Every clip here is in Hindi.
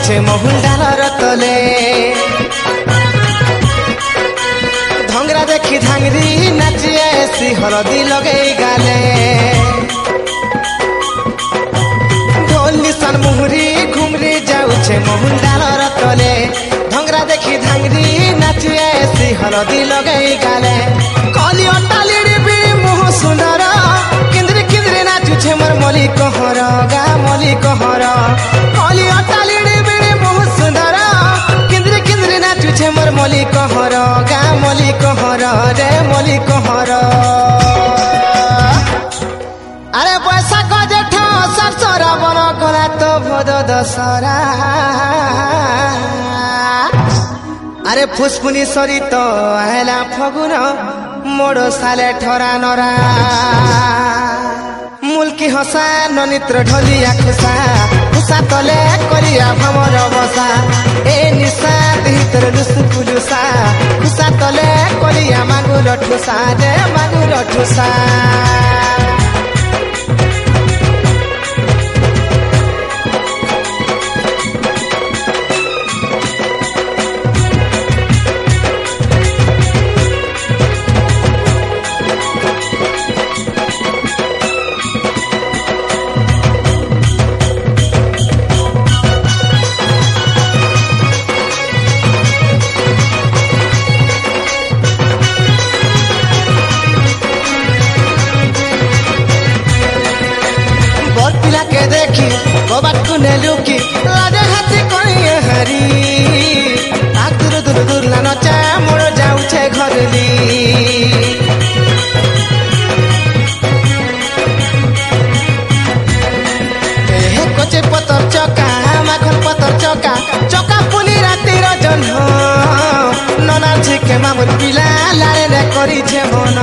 मोहुंडार तले धंगरा देखी धांगरी नाची ऐसी हलदी लगे गाले ढोल निशान मुहरी घुमरी जाऊे मोहुंडार तले धंगरा देखी धांगरी नाची ऐसी हलदी लगे गाले कलियो टाली भी मुह सुंदर किंद्री किंद्री नाचुछे मोर मली कहर गा मली कहर कलियो टाली मोर मली कहर गा मली कहर रे मली कहर अरे बैसाख जेठ सरसरा बन कला तो भद दशरा अरे फुसफुनी सरी तो आला फगुन मोड़ साले ठरा नरा मुल्की हसा ननित्र ढोलिया खुसा खुसा तले करिया भमर बसा ए निशा भीतर लुसुकुलुसा खुसा तले करिया मागुर ठुसा रे मागुर ठुसा लुकी लाजे हाथी करिए हरी आग दूर दूर दूर लानो चा मोड़ जाऊे घरली कोचे पतर चका माखन पतर चका चका पुली राती रजन नना झिके मामुर पिला लारे करी छे मन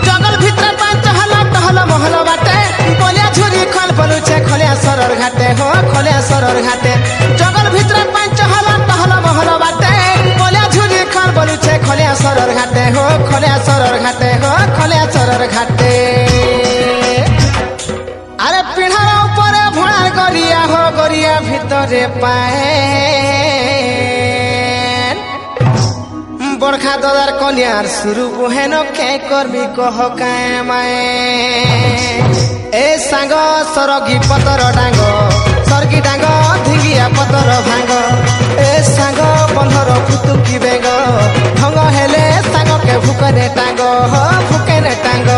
जंगल भीतर पांच हला टहल महल बाटे बोलिया झुरी खल बलुचे खलिया सरर घाटे हो खलिया सरर घाटे जंगल भीतर पांच हला टहल महल बाटे बोलिया झुरी खल बलुचे खलिया सरर घाटे हो खलिया सरर घाटे हो खलिया सरर घाटे अरे पिढ़ार ऊपर भोड़ा गरिया हो गरिया भितरे पाए बरखा ददार कन्यार शुरू बुहेन के करबी कह काए माए ए सांग सरगी पतर डांग सरगी डांग धिंगिया पतर भांग ए सांग बंधर फुतुकी बेग ढंग हेले सांग के भुकने टांग हो भुकने टांग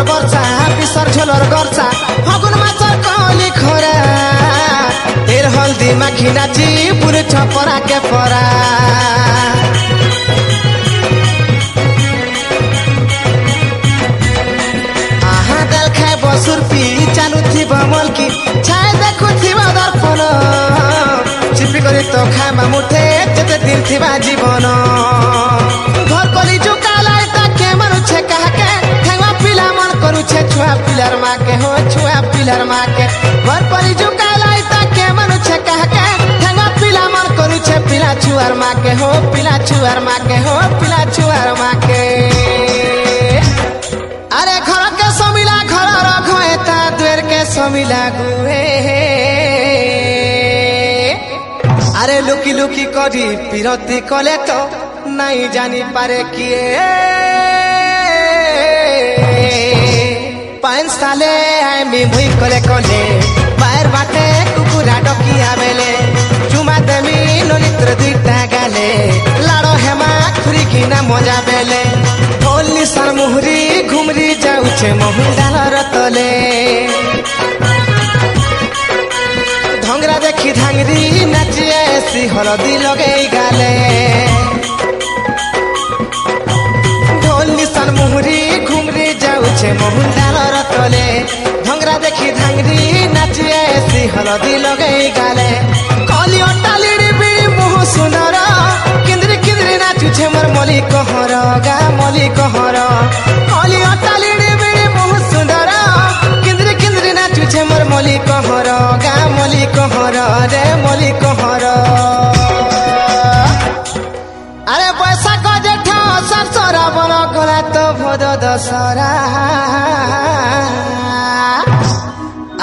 वर्षा पिसर झोलर गर्छा फगुन माछर कली खोरा तेर हल्दी माखी नाची पुरे छपरा के परा आहा दाल खाए बसुर पी चालू थी बमल की छाए देखु थी दर्पण चिपी करी तो खाए मुठे जेते दिन थी जीवन घर कली जुका लुकी लुकी करी पिरती कले तो नहीं जानी पारे किए पांच साले आमी मुई कले कले बाहर बाटे कुकुरा डकिया बेले चुमा देमी ननित्र दुईटा गाले लाड़ो हेमा खुरी किना मजा बेले होली सर मुहुरी घुमरी जाऊचे महुडालर तले धंगरा देखी धांगरी नाची ऐसी हलदी लगे गाले होली सर मुहुरी घुमरी जाऊचे महुडालर तले धंगरा देखी धांगरी नाची ऐसी हलदी लगे गाले कली अटाली बिड़ी मुह सुनर किंद्री किंद्री नाचुछे मोर मली कहर गा मली कहर कली अटाली बिड़ी मुह सुंदर किंद्री किंद्री नाचुछे मोर मली कहर गा मली कहर रे मली कहर अरे बैसाख जेठ सरसरा बन गला तो भद दशरा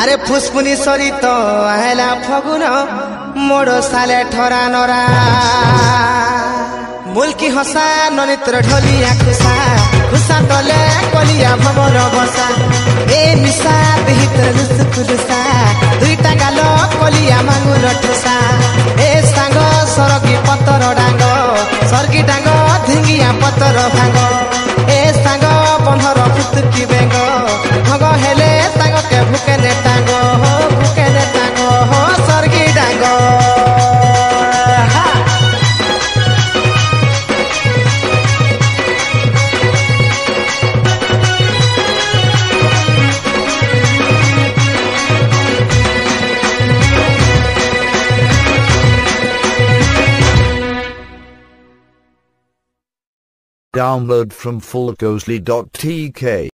अरे फुसफुनी सरी तो आला फगुन मोड़ो साले ठरा नरा मुल्की हसा ननित्र ढोलिया खुसा खुसा तले कलिया भवर बसा ए निशा देहितर लुसुकुलुसा दुईटा गालो कलिया मांगुर ठुसा ए सांग सरगी पतर डांग सरगी डांग धिंगिया पतर भांग ए सांग बंधर फुतुकी बेंग भग हेले सांग के भुके ने टांग हो सरगी डांग Download from fullghostly.tk